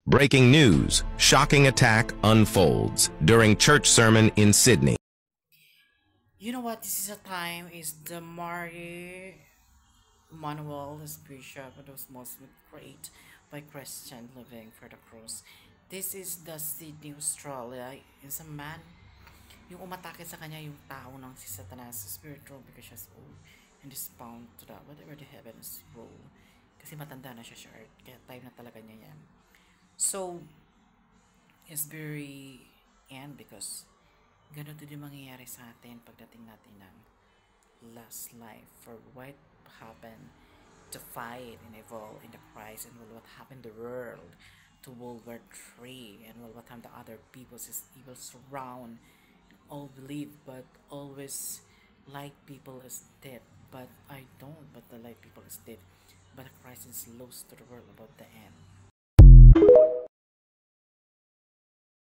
Breaking news, shocking attack unfolds during church sermon in Sydney. You know what? This is a time is the Mary Manuel is Bishop and was most great by Christian living for the cross. This is the Sydney, Australia. Is a man yung umatake sa kanya yung tao ng si Satanas spiritual because she's old and is bound to the whatever the heavens rule. Kasi matanda na siya sa earth. Kaya time na talaga niya yan. So, it's very end because ganun din yung mangyayari sa atin pagdating natin ng last life for what happened to fight and evolve in the Christ and what happened in the world to World War III and what happened to other people's is evil surround all believe but always like people is dead but I don't but the like people is dead but Christ is lost to the world about the end.